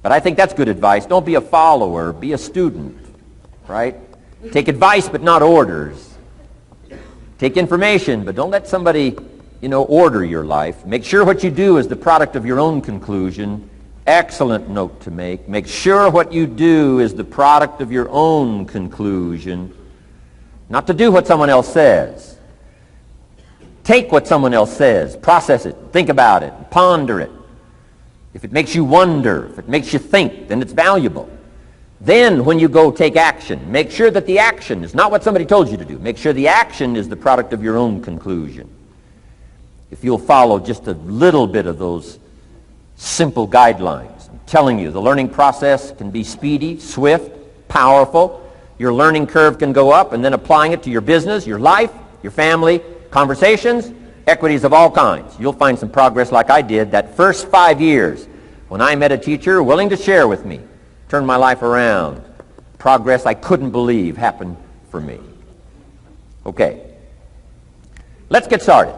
But I think that's good advice. Don't be a follower, be a student, right? Take advice but not orders. Take information, but don't let somebody, order your life. Make sure what you do is the product of your own conclusion. Excellent note to make. Make sure what you do is the product of your own conclusion. Not to do what someone else says. Take what someone else says, process it, think about it, ponder it. If it makes you wonder, if it makes you think, then it's valuable. Then when you go take action, make sure that the action is not what somebody told you to do. Make sure the action is the product of your own conclusion. If you'll follow just a little bit of those simple guidelines, I'm telling you, the learning process can be speedy, swift, powerful. Your learning curve can go up, and then applying it to your business, your life, your family, conversations, equities of all kinds. You'll find some progress like I did that first 5 years when I met a teacher willing to share with me, turned my life around. Progress I couldn't believe happened for me. Okay, let's get started.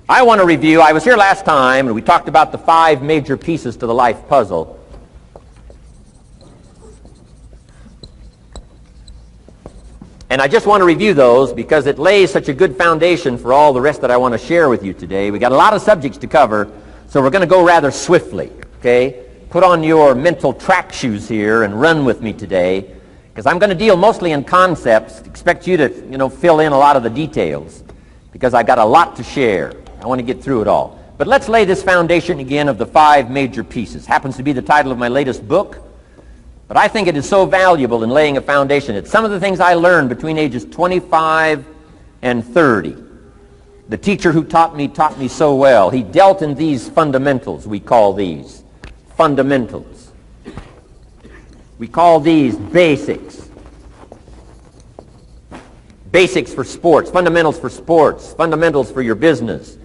I want to review, I was here last time and we talked about the 5 major pieces to the life puzzle. And I just want to review those because it lays such a good foundation for all the rest that I want to share with you today. We got a lot of subjects to cover, so we're going to go rather swiftly, okay? Put on your mental track shoes here and run with me today, because I'm going to deal mostly in concepts. Expect you to, fill in a lot of the details, because I've got a lot to share. I want to get through it all. But let's lay this foundation again of the 5 major pieces. Happens to be the title of my latest book. But I think it is so valuable in laying a foundation. It's some of the things I learned between ages 25 and 30. The teacher who taught me so well. He dealt in these fundamentals, we call these. Fundamentals. We call these basics. Basics for sports, fundamentals for sports, fundamentals for your business,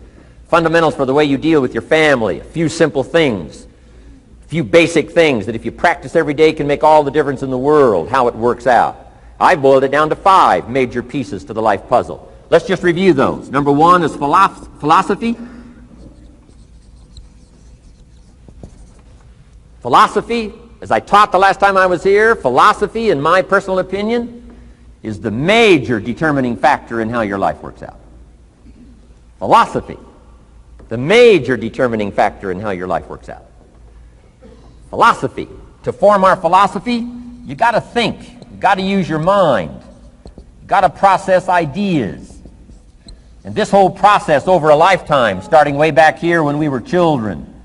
fundamentals for the way you deal with your family, a few simple things. Few basic things that if you practice every day can make all the difference in the world, how it works out. I boiled it down to 5 major pieces to the life puzzle. Let's just review those. Number 1 is philosophy. Philosophy, as I taught the last time I was here, philosophy, in my personal opinion, is the major determining factor in how your life works out. Philosophy, the major determining factor in how your life works out. Philosophy. To form our philosophy, you got to think. You got to use your mind. You got to process ideas. And this whole process over a lifetime, starting way back here when we were children,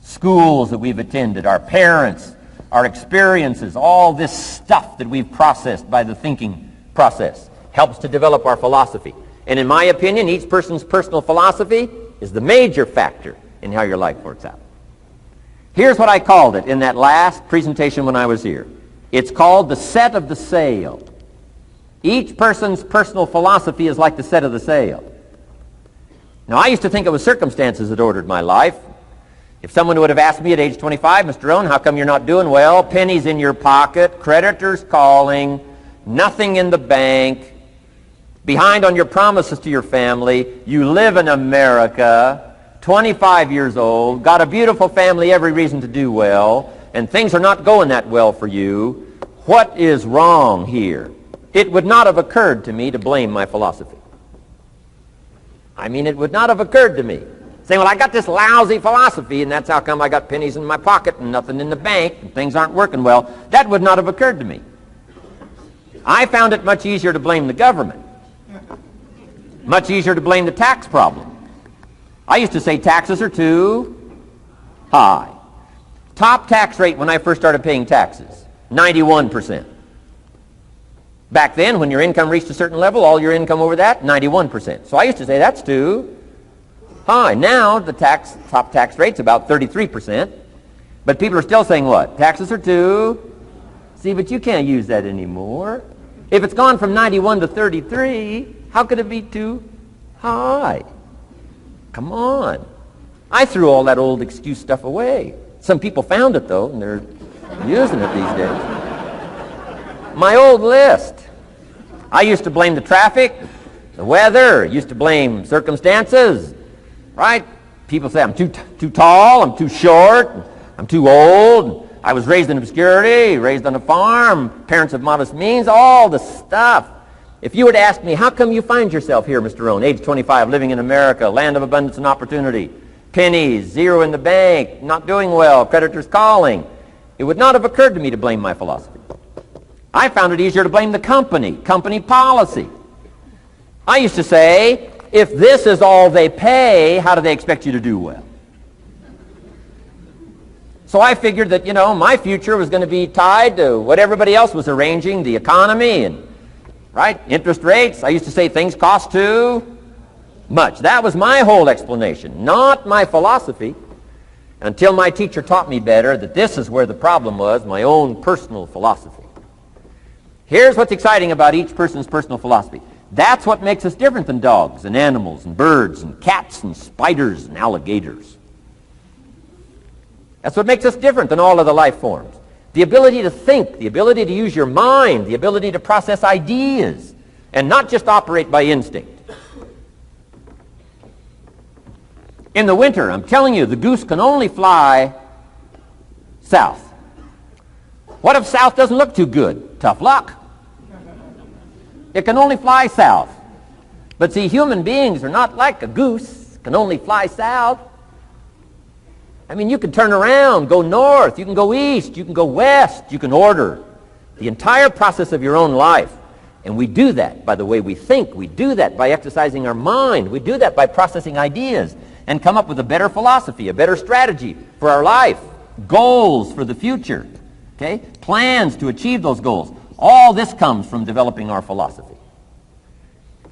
schools that we've attended, our parents, our experiences, all this stuff that we've processed by the thinking process helps to develop our philosophy. And in my opinion, each person's personal philosophy is the major factor in how your life works out. Here's what I called it in that last presentation when I was here. It's called the set of the sail. Each person's personal philosophy is like the set of the sail. Now, I used to think it was circumstances that ordered my life. If someone would have asked me at age 25, Mr. Rohn, how come you're not doing well? Pennies in your pocket, creditors calling, nothing in the bank, behind on your promises to your family, you live in America, 25 years old, got a beautiful family, every reason to do well, and things are not going that well for you. What is wrong here? It would not have occurred to me to blame my philosophy. I mean, it would not have occurred to me. Saying, well, I got this lousy philosophy, and that's how come I got pennies in my pocket and nothing in the bank, and things aren't working well. That would not have occurred to me. I found it much easier to blame the government. Much easier to blame the tax problem. I used to say taxes are too high. Top tax rate when I first started paying taxes, 91%. Back then, when your income reached a certain level, all your income over that, 91%. So I used to say that's too high. Now the top tax rate's about 33%. But people are still saying what? Taxes are too. See, but you can't use that anymore. If it's gone from 91 to 33, how could it be too high? Come on. I threw all that old excuse stuff away. Some people found it, though, and they're using it these days. My old list. I used to blame the traffic, the weather, used to blame circumstances, right? People say I'm too tall, I'm too short, I'm too old. I was raised in obscurity, raised on a farm, parents of modest means, all the stuff. If you were to ask me, how come you find yourself here, Mr. Rohn, age 25, living in America, land of abundance and opportunity, pennies, zero in the bank, not doing well, creditors calling, it would not have occurred to me to blame my philosophy. I found it easier to blame the company policy. I used to say, if this is all they pay, how do they expect you to do well? So I figured that, my future was going to be tied to what everybody else was arranging, the economy and, right, interest rates. I used to say things cost too much. That was my whole explanation, not my philosophy, until my teacher taught me better that this is where the problem was, my own personal philosophy. Here's what's exciting about each person's personal philosophy. That's what makes us different than dogs and animals and birds and cats and spiders and alligators. That's what makes us different than all of the life forms. The ability to think, the ability to use your mind, the ability to process ideas, and not just operate by instinct. In the winter, I'm telling you, the goose can only fly south. What if south doesn't look too good? Tough luck. It can only fly south. But see, human beings are not like a goose, can only fly south. I mean, you can turn around, go north, you can go east, you can go west, you can order the entire process of your own life. And we do that by the way we think. We do that by exercising our mind. We do that by processing ideas and come up with a better philosophy, a better strategy for our life, goals for the future, okay? Plans to achieve those goals. All this comes from developing our philosophy.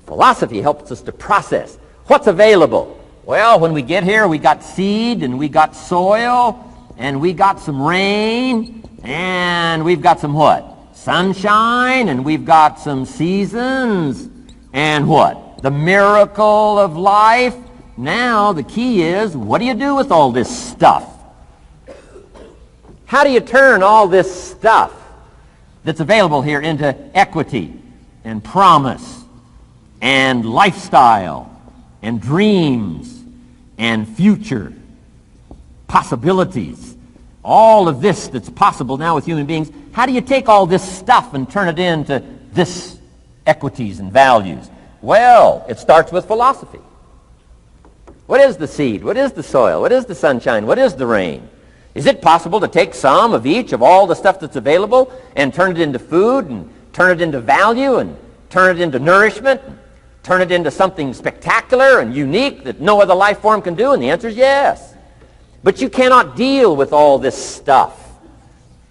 Philosophy helps us to process what's available. Well, when we get here, we got seed, and we got soil, and we got some rain, and we've got some what? Sunshine, and we've got some seasons, and what? The miracle of life. Now, the key is, what do you do with all this stuff? How do you turn all this stuff that's available here into equity and promise and lifestyle and dreams and future possibilities? All of this that's possible now with human beings, how do you take all this stuff and turn it into this equities and values? Well, it starts with philosophy. What is the seed? What is the soil? What is the sunshine? What is the rain? Is it possible to take some of each of all the stuff that's available and turn it into food and turn it into value and turn it into nourishment and turn it into something spectacular and unique that no other life form can do? And the answer is yes. But you cannot deal with all this stuff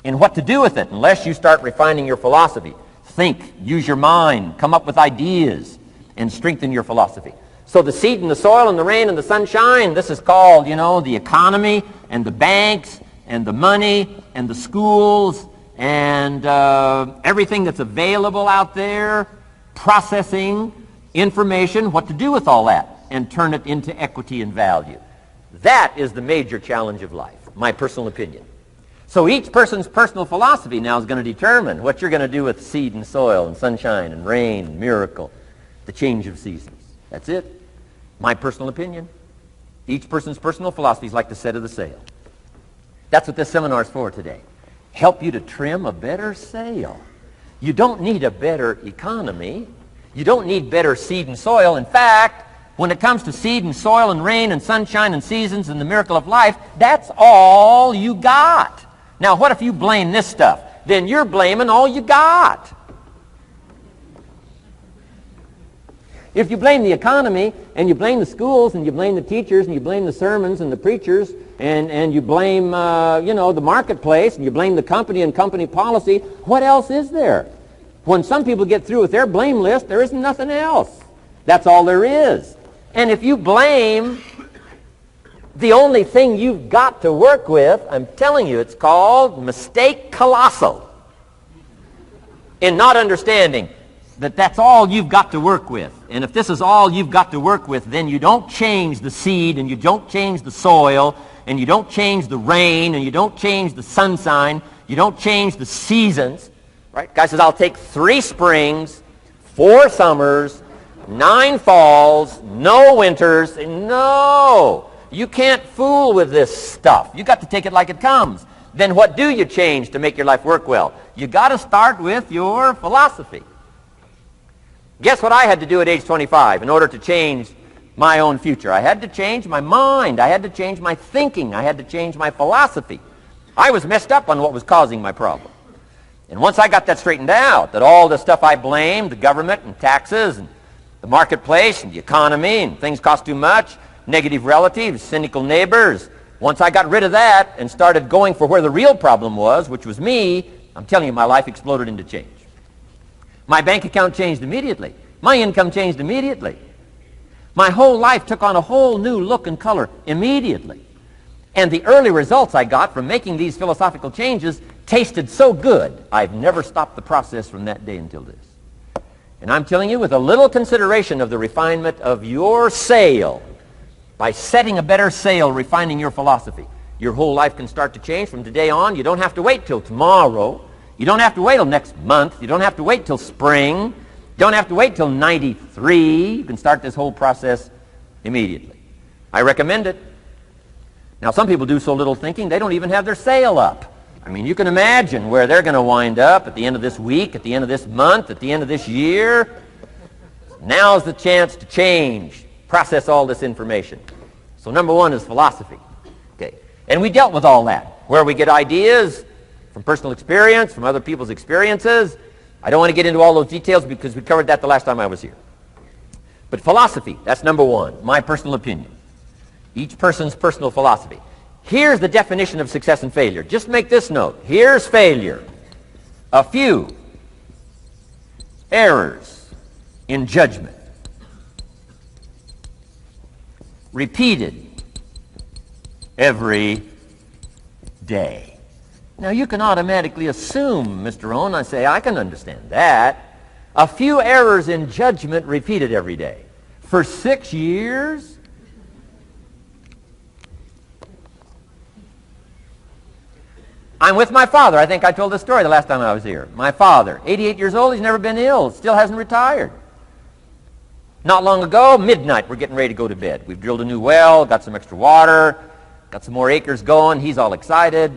and what to do with it unless you start refining your philosophy. Think, use your mind, come up with ideas, and strengthen your philosophy. So the seed and the soil and the rain and the sunshine, this is called, the economy and the banks and the money and the schools and everything that's available out there, processing information, what to do with all that, and turn it into equity and value. That is the major challenge of life, my personal opinion. So each person's personal philosophy now is going to determine what you're going to do with seed and soil and sunshine and rain and miracle, the change of seasons. That's it. My personal opinion. Each person's personal philosophy is like the set of the sail. That's what this seminar is for today. Help you to trim a better sail. You don't need a better economy. You don't need better seed and soil. In fact, when it comes to seed and soil and rain and sunshine and seasons and the miracle of life, that's all you got. Now, what if you blame this stuff? Then you're blaming all you got. If you blame the economy, and you blame the schools, and you blame the teachers, and you blame the sermons and the preachers, and you blame, the marketplace, and you blame the company and company policy, what else is there? When some people get through with their blame list, there isn't nothing else. That's all there is. And if you blame the only thing you've got to work with, I'm telling you, it's called mistake colossal in not understanding that that's all you've got to work with. And if this is all you've got to work with, then you don't change the seed, and you don't change the soil, and you don't change the rain, and you don't change the sunshine, you don't change the seasons. Right? Guy says, I'll take 3 springs, 4 summers, 9 falls, no winters. No! You can't fool with this stuff. You've got to take it like it comes. then what do you change to make your life work well? You got to start with your philosophy. Guess what I had to do at age 25 in order to change my own future? I had to change my mind. I had to change my thinking. I had to change my philosophy. I was messed up on what was causing my problem. And once I got that straightened out, that all the stuff I blamed, the government and taxes and the marketplace and the economy and things cost too much, negative relatives, cynical neighbors, once I got rid of that and started going for where the real problem was, which was me, I'm telling you, my life exploded into change. My bank account changed immediately. My income changed immediately. My whole life took on a whole new look and color immediately. And the early results I got from making these philosophical changes tasted so good, I've never stopped the process from that day until this. And I'm telling you, with a little consideration of the refinement of your sail, by setting a better sail, refining your philosophy, your whole life can start to change from today on. You don't have to wait till tomorrow. You don't have to wait till next month. You don't have to wait till spring. You don't have to wait till 93. You can start this whole process immediately. I recommend it. Now, some people do so little thinking, they don't even have their sail up. I mean, you can imagine where they're going to wind up at the end of this week, at the end of this month, at the end of this year. Now's the chance to change, process all this information. So number one is philosophy. Okay. And we dealt with all that, where we get ideas from personal experience, from other people's experiences. I don't want to get into all those details because we covered that the last time I was here. But philosophy, that's number one, my personal opinion. Each person's personal philosophy. Here's the definition of success and failure. Just make this note. Here's failure. A few errors in judgment, repeated every day. Now, you can automatically assume, Mr. Rohn, I say, I can understand that. A few errors in judgment repeated every day. For 6 years? I'm with my father. I think I told this story the last time I was here. My father, 88 years old, he's never been ill, still hasn't retired. Not long ago, midnight, we're getting ready to go to bed. We've drilled a new well, got some extra water, got some more acres going. He's all excited.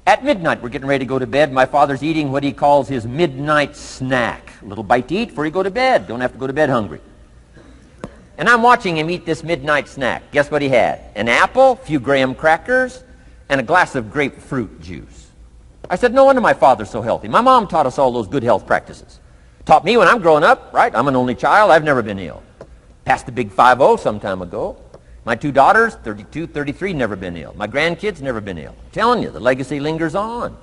At midnight, we're getting ready to go to bed. My father's eating what he calls his midnight snack. A little bite to eat before you go to bed. Don't have to go to bed hungry. And I'm watching him eat this midnight snack. Guess what he had? An apple, a few graham crackers, and a glass of grapefruit juice. I said, no wonder my father's so healthy. My mom taught us all those good health practices. Taught me when I'm growing up, right? I'm an only child. I've never been ill. Passed the big 5-0 some time ago. My 2 daughters, 32, 33, never been ill. My grandkids, never been ill. I'm telling you, the legacy lingers on.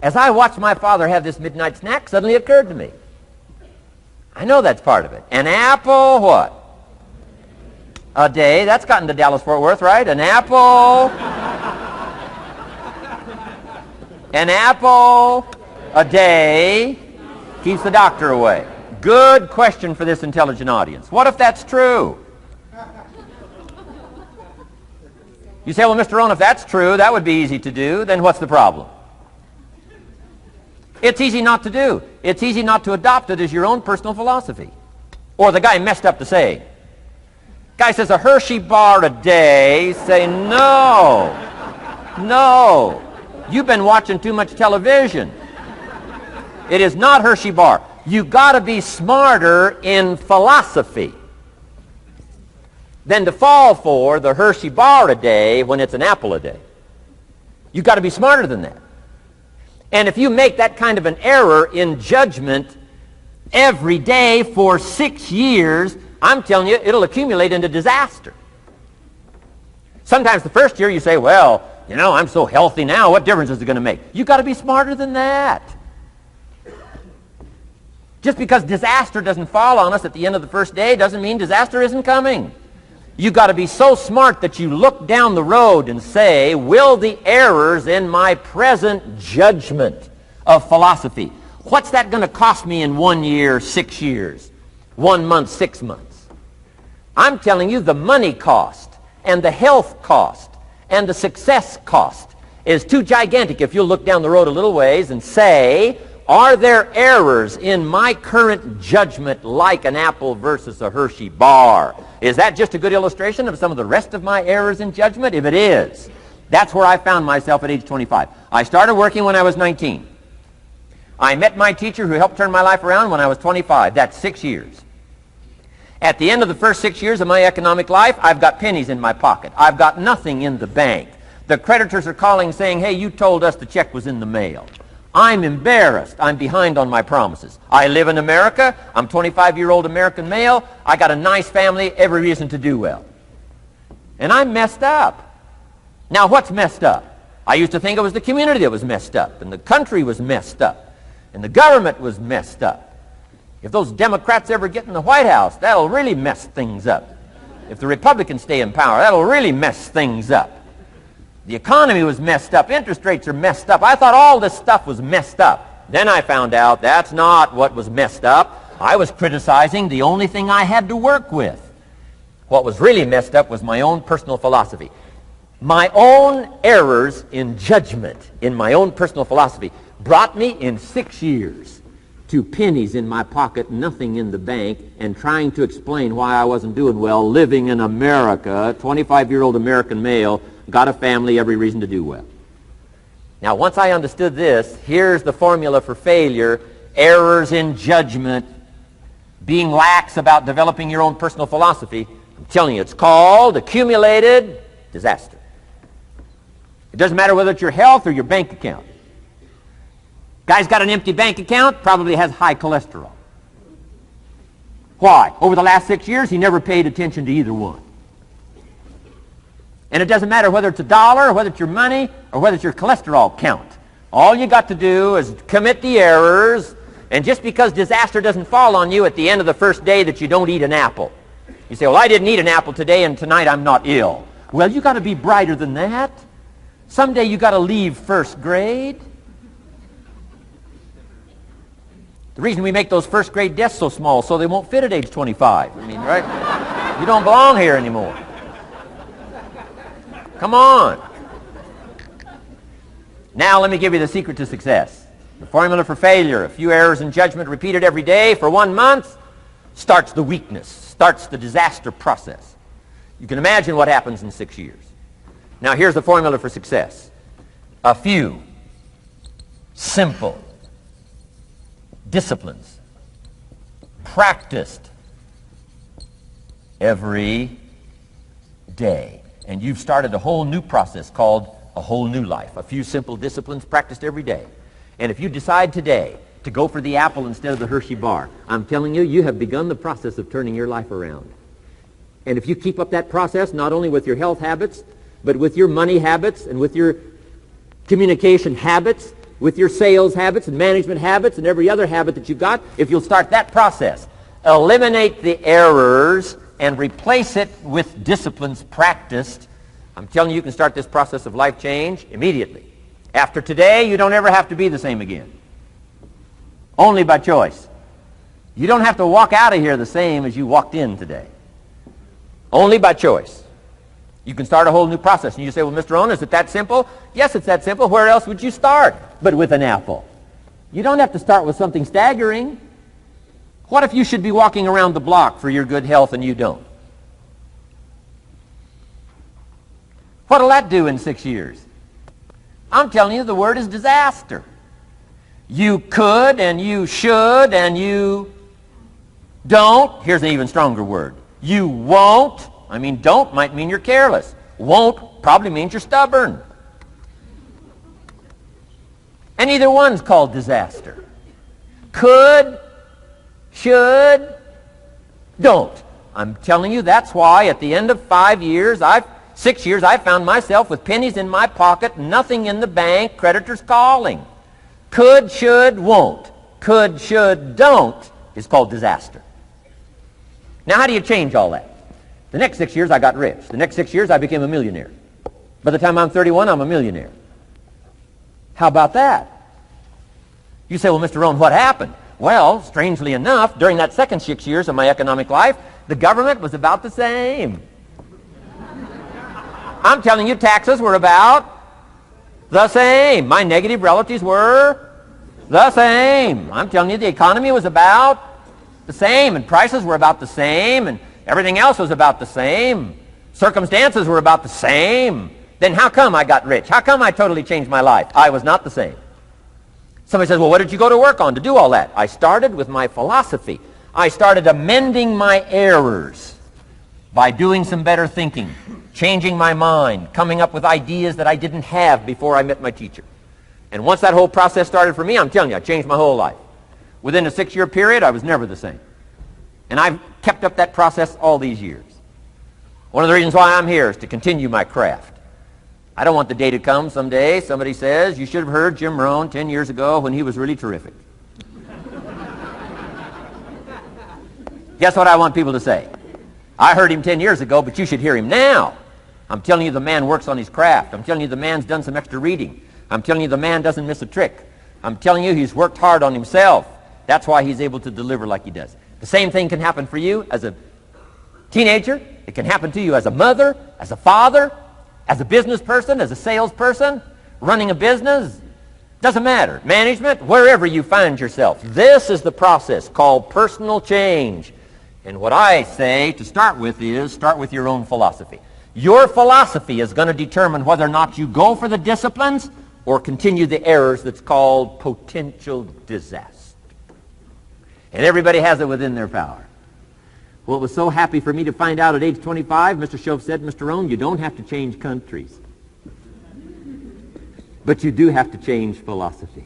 As I watched my father have this midnight snack, suddenly it occurred to me. I know that's part of it. An apple, what? A day. That's gotten to Dallas-Fort Worth, right? An apple. An apple a day keeps the doctor away. Good question for this intelligent audience. What if that's true? You say, well, Mr. Rohn, if that's true, that would be easy to do. Then what's the problem? It's easy not to do. It's easy not to adopt it as your own personal philosophy. Or the guy messed up the saying. Guy says a Hershey bar a day. Say, no. No. You've been watching too much television. It is not Hershey bar. You got to be smarter in philosophy than to fall for the Hershey bar a day when it's an apple a day. You've got to be smarter than that. And if you make that kind of an error in judgment every day for 6 years, I'm telling you, it'll accumulate into disaster. Sometimes the first year you say, well, you know, I'm so healthy now, what difference is it going to make? You've got to be smarter than that. Just because disaster doesn't fall on us at the end of the first day doesn't mean disaster isn't coming. You've got to be so smart that you look down the road and say, will the errors in my present judgment of philosophy, what's that going to cost me in 1 year, 6 years, 1 month, 6 months? I'm telling you, the money cost and the health cost and the success cost is too gigantic if you'll look down the road a little ways and say, are there errors in my current judgment like an apple versus a Hershey bar? Is that just a good illustration of some of the rest of my errors in judgment? If it is, That's where I found myself at age 25. I started working when I was 19. I met my teacher who helped turn my life around when I was 25. That's 6 years. At the end of the first 6 years of my economic life, I've got pennies in my pocket. I've got nothing in the bank. The creditors are calling saying, hey, you told us the check was in the mail. I'm embarrassed. I'm behind on my promises. I live in America. I'm 25-year-old American male. I got a nice family, every reason to do well. And I'm messed up. Now, what's messed up? I used to think it was the community that was messed up, and the country was messed up, and the government was messed up. If those Democrats ever get in the White House, that'll really mess things up. If the Republicans stay in power, that'll really mess things up. The economy was messed up. Interest rates are messed up. I thought all this stuff was messed up. Then I found out that's not what was messed up. I was criticizing the only thing I had to work with. What was really messed up was my own personal philosophy. My own errors in judgment in my own personal philosophy brought me in 6 years to pennies in my pocket, nothing in the bank, and trying to explain why I wasn't doing well, living in America, 25-year-old American male, got a family, every reason to do well. Now, once I understood this, here's the formula for failure: errors in judgment, being lax about developing your own personal philosophy. I'm telling you, it's called accumulated disaster. It doesn't matter whether it's your health or your bank account. Guy's got an empty bank account, probably has high cholesterol. Why? Over the last 6 years, he never paid attention to either one. And it doesn't matter whether it's a dollar, or whether it's your money, or whether it's your cholesterol count. All you got to do is commit the errors, and just because disaster doesn't fall on you at the end of the first day that you don't eat an apple. You say, well, I didn't eat an apple today, and tonight I'm not ill. Well, you got to be brighter than that. Someday you got to leave first grade. The reason we make those first grade desks so small so they won't fit at age 25. I mean, right? You don't belong here anymore. Come on. Now let me give you the secret to success. The formula for failure: a few errors in judgment repeated every day for 1 month starts the weakness, starts the disaster process. You can imagine what happens in 6 years. Now here's the formula for success: a few simple disciplines practiced every day. And you've started a whole new process called a whole new life. A few simple disciplines practiced every day. And if you decide today to go for the apple instead of the Hershey bar, I'm telling you, you have begun the process of turning your life around. And if you keep up that process, not only with your health habits, but with your money habits and with your communication habits, with your sales habits and management habits and every other habit that you've got, if you'll start that process, eliminate the errors and replace it with disciplines practiced, I'm telling you, you can start this process of life change immediately. After today, you don't ever have to be the same again. Only by choice. You don't have to walk out of here the same as you walked in today. Only by choice. You can start a whole new process. And you say, well, Mr. Rohn, is it that simple? Yes, it's that simple. Where else would you start but with an apple? You don't have to start with something staggering. What if you should be walking around the block for your good health and you don't? What'll that do in 6 years? I'm telling you, the word is disaster. You could and you should and you don't. Here's an even stronger word. You won't. I mean, don't might mean you're careless. Won't probably means you're stubborn. And either one's called disaster. Could, should, don't. I'm telling you, that's why at the end of 6 years, I found myself with pennies in my pocket, nothing in the bank, creditors calling. Could, should, won't. Could, should, don't is called disaster. Now, how do you change all that? The next 6 years, I got rich. The next 6 years, I became a millionaire. By the time I'm 31, I'm a millionaire. How about that? You say, well, Mr. Rohn, what happened? Well, strangely enough, during that second 6 years of my economic life, the government was about the same. I'm telling you, taxes were about the same. My negative relatives were the same. I'm telling you, the economy was about the same, and prices were about the same, and everything else was about the same. Circumstances were about the same. Then how come I got rich? How come I totally changed my life? I was not the same. Somebody says, well, what did you go to work on to do all that? I started with my philosophy. I started amending my errors by doing some better thinking, changing my mind, coming up with ideas that I didn't have before I met my teacher. And once that whole process started for me, I'm telling you, I changed my whole life. Within a 6-year period, I was never the same. And I've kept up that process all these years. One of the reasons why I'm here is to continue my craft. I don't want the day to come someday somebody says, you should have heard Jim Rohn 10 years ago when he was really terrific. Guess what I want people to say? I heard him 10 years ago, but you should hear him now. I'm telling you the man works on his craft. I'm telling you the man's done some extra reading. I'm telling you the man doesn't miss a trick. I'm telling you he's worked hard on himself. That's why he's able to deliver like he does. The same thing can happen for you as a teenager. It can happen to you as a mother, as a father, as a business person, as a salesperson, running a business. Doesn't matter. Management, wherever you find yourself. This is the process called personal change. And what I say to start with is start with your own philosophy. Your philosophy is going to determine whether or not you go for the disciplines or continue the errors that's called potential disaster. And everybody has it within their power. Well, it was so happy for me to find out at age 25, Mr. Shove said, Mr. Rohn, you don't have to change countries. But you do have to change philosophy.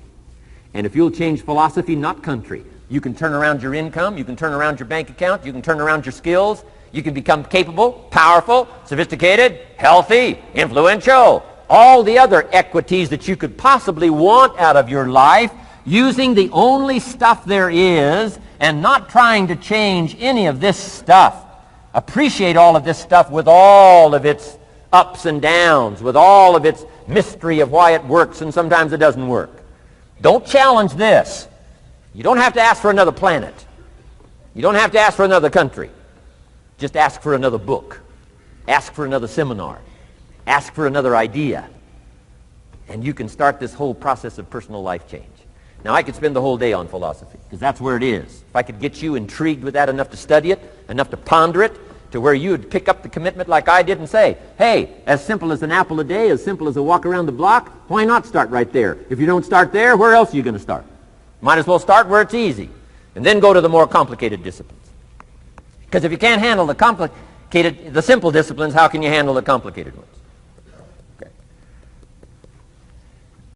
And if you'll change philosophy, not country, you can turn around your income, you can turn around your bank account, you can turn around your skills, you can become capable, powerful, sophisticated, healthy, influential, all the other equities that you could possibly want out of your life using the only stuff there is and not trying to change any of this stuff. Appreciate all of this stuff with all of its ups and downs, with all of its mystery of why it works and sometimes it doesn't work. Don't challenge this. You don't have to ask for another planet. You don't have to ask for another country. Just ask for another book. Ask for another seminar. Ask for another idea. And you can start this whole process of personal life change. Now, I could spend the whole day on philosophy, because that's where it is. If I could get you intrigued with that enough to study it, enough to ponder it, to where you would pick up the commitment like I did and say, hey, as simple as an apple a day, as simple as a walk around the block, why not start right there? If you don't start there, where else are you going to start? Might as well start where it's easy, and then go to the more complicated disciplines. Because if you can't handle the simple disciplines, how can you handle the complicated ones?